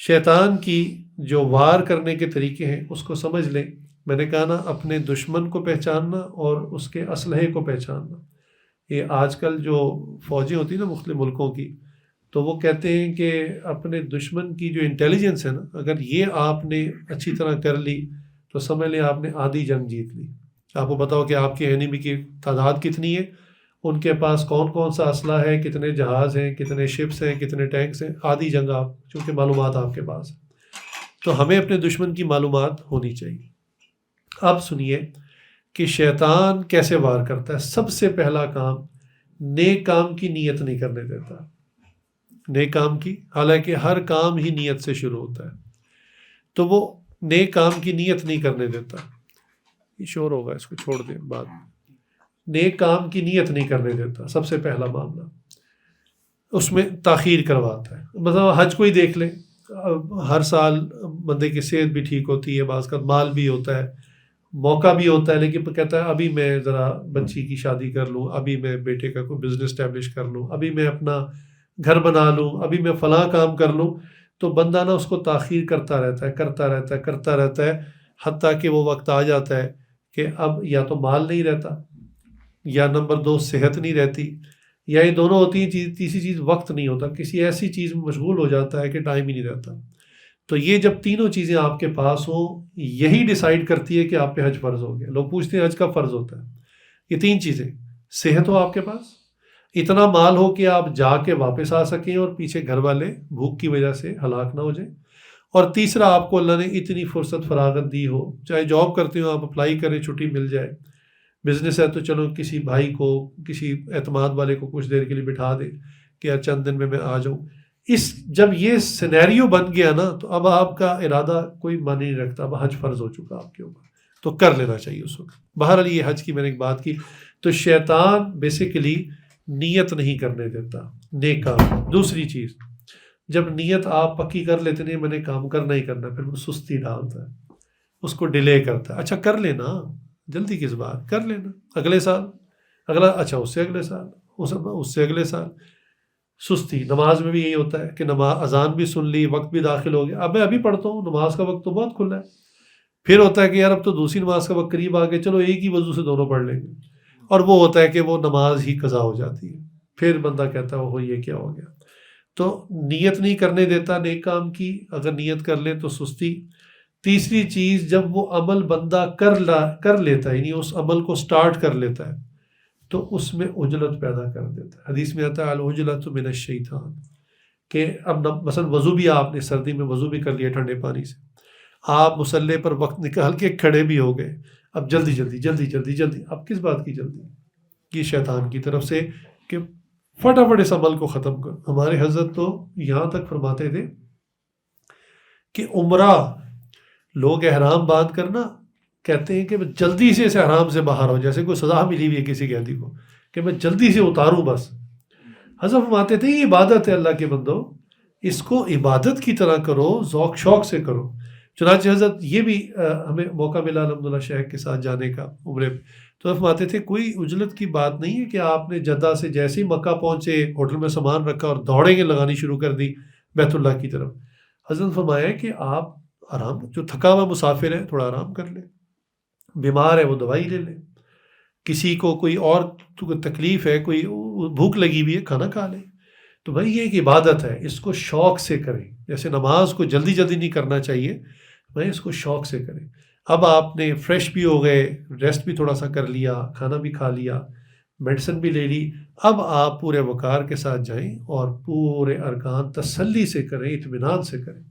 شیطان کی جو وار کرنے کے طریقے ہیں اس کو سمجھ لیں. میں نے کہا نا اپنے دشمن کو پہچاننا اور اس کے اسلحے کو پہچاننا. یہ آج کل جو فوجیں ہوتی ہیں نا مختلف ملکوں کی، تو وہ کہتے ہیں کہ اپنے دشمن کی جو انٹیلیجنس ہے نا، اگر یہ آپ نے اچھی طرح کر لی تو سمجھ لیں آپ نے آدھی جنگ جیت لی. آپ کو بتاؤ کہ آپ کے اینیمی کی تعداد کتنی ہے، ان کے پاس کون کون سا اسلحہ ہے، کتنے جہاز ہیں، کتنے شپس ہیں، کتنے ٹینکس ہیں. آدھی جنگ آپ چونکہ معلومات آپ کے پاس ہے. تو ہمیں اپنے دشمن کی معلومات ہونی چاہیے. اب سنیے کہ شیطان کیسے وار کرتا ہے. سب سے پہلا کام، نیک کام کی نیت نہیں کرنے دیتا. نیک کام کی، حالانکہ ہر کام ہی نیت سے شروع ہوتا ہے، تو وہ نیک کام کی نیت نہیں کرنے دیتا. یہ شور ہوگا، اس کو چھوڑ دیں بعد میں. نیک کام کی نیت نہیں کرنے دیتا. سب سے پہلا معاملہ اس میں تاخیر کرواتا ہے. مثلا حج کو ہی دیکھ لیں، ہر سال بندے کی صحت بھی ٹھیک ہوتی ہے، بعض کا مال بھی ہوتا ہے، موقع بھی ہوتا ہے، لیکن کہتا ہے ابھی میں ذرا بچی کی شادی کر لوں، ابھی میں بیٹے کا کوئی بزنس اسٹیبلش کر لوں، ابھی میں اپنا گھر بنا لوں، ابھی میں فلاں کام کر لوں. تو بندہ نا اس کو تاخیر کرتا رہتا ہے، حتیٰ کہ وہ وقت آ جاتا ہے کہ اب یا تو مال نہیں رہتا، یا نمبر 2 صحت نہیں رہتی، یا یہ دونوں ہوتی ہیں. تیسری چیز وقت نہیں ہوتا، کسی ایسی چیز میں مشغول ہو جاتا ہے کہ ٹائم ہی نہیں رہتا. تو یہ جب تینوں چیزیں آپ کے پاس ہوں، یہی ڈیسائیڈ کرتی ہے کہ آپ پہ حج فرض ہو گیا. لوگ پوچھتے ہیں حج کب فرض ہوتا ہے. یہ 3 چیزیں: صحت ہو آپ کے پاس، اتنا مال ہو کہ آپ جا کے واپس آ سکیں اور پیچھے گھر والے بھوک کی وجہ سے ہلاک نہ ہو جائیں، اور تیسرا آپ کو اللہ نے اتنی فرصت فراغت دی ہو، چاہے جاب کرتے ہو آپ اپلائی کریں، چھٹی مل جائے، بزنس ہے تو چلو کسی بھائی کو، کسی اعتماد والے کو کچھ دیر کے لیے بٹھا دے کہ یار چند دن میں آ جاؤں. جب یہ سینیریو بن گیا نا، تو اب آپ کا ارادہ کوئی معنی نہیں رکھتا. اب حج فرض ہو چکا آپ کے اوپر، تو کر لینا چاہیے اس وقت. بہرحال یہ حج کی میں نے ایک بات کی. تو شیطان بیسیکلی نیت نہیں کرنے دیتا نیک کام. دوسری چیز، جب نیت آپ پکی کر لیتے نہیں میں نے کام کرنا ہی کرنا، پھر وہ سستی ڈالتا ہے، اس کو ڈیلے کرتا ہے. اچھا کر لینا، جلدی کس بات، کر لینا، اگلے سال، اچھا اس سے اگلے سال، اس سے اگلے سال. سستی. نماز میں بھی یہی ہوتا ہے کہ نماز اذان بھی سن لی، وقت بھی داخل ہو گیا، اب میں ابھی پڑھتا ہوں، نماز کا وقت تو بہت کھلا ہے. پھر ہوتا ہے کہ یار اب تو دوسری نماز کا وقت قریب آ گیا، چلو ایک ہی وضو سے دونوں پڑھ لیں گے، اور وہ ہوتا ہے کہ وہ نماز ہی قضا ہو جاتی ہے. پھر بندہ کہتا ہے وہ یہ کیا ہو گیا. تو نیت نہیں کرنے دیتا نیک کام کی. اگر نیت کر لے تو سستی. تیسری چیز، جب وہ عمل بندہ کر لیتا ہے، یعنی اس عمل کو سٹارٹ کر لیتا ہے، تو اس میں عجلت پیدا کر دیتا ہے. حدیث میں آتا ہے العجلۃ من الشیطان، کہ اب مثلا وضو بھی آپ نے سردی میں وضو بھی کر لیا ٹھنڈے پانی سے، آپ مصلی پر وقت نکال کے کھڑے بھی ہو گئے، اب جلدی جلدی جلدی جلدی جلدی. اب کس بات کی جلدی؟ یہ شیطان کی طرف سے کہ فٹافٹ اس عمل کو ختم کر. ہمارے حضرت تو یہاں تک فرماتے تھے کہ عمرہ لوگ احرام باندھ کرنا کہتے ہیں کہ میں جلدی سے اس احرام سے باہر ہو، جیسے کوئی سزا ملی ہوئی ہے کسی قیدی کو کہ میں جلدی سے اتاروں بس. حضرت فرماتے تھے یہ عبادت ہے اللہ کے بندو، اس کو عبادت کی طرح کرو، ذوق شوق سے کرو. چنانچہ حضرت یہ بھی ہمیں موقع ملا الحمدللہ شیخ کے ساتھ جانے کا عمرے پہ، تو فرماتے تھے کوئی عجلت کی بات نہیں ہے کہ آپ نے جدہ سے جیسے ہی مکہ پہنچے ہوٹل میں سامان رکھا اور دوڑیں لگانی شروع کر دی بیت اللہ کی طرف. حضرت فرمایا کہ آپ آرام، جو تھکا ہوا مسافر ہے تھوڑا آرام کر لے، بیمار ہے وہ دوائی لے لے، کسی کو کوئی اور تکلیف ہے، کوئی بھوک لگی ہوئی ہے کھانا کھا لے. تو بھائی یہ ایک عبادت ہے، اس کو شوق سے کریں. جیسے نماز کو جلدی جلدی نہیں کرنا چاہیے، بھائی اس کو شوق سے کریں. اب آپ نے فریش بھی ہو گئے، ریسٹ بھی تھوڑا سا کر لیا، کھانا بھی کھا لیا، میڈیسن بھی لے لی، اب آپ پورے وقار کے ساتھ جائیں اور پورے ارکان تسلی سے کریں، اطمینان سے کریں.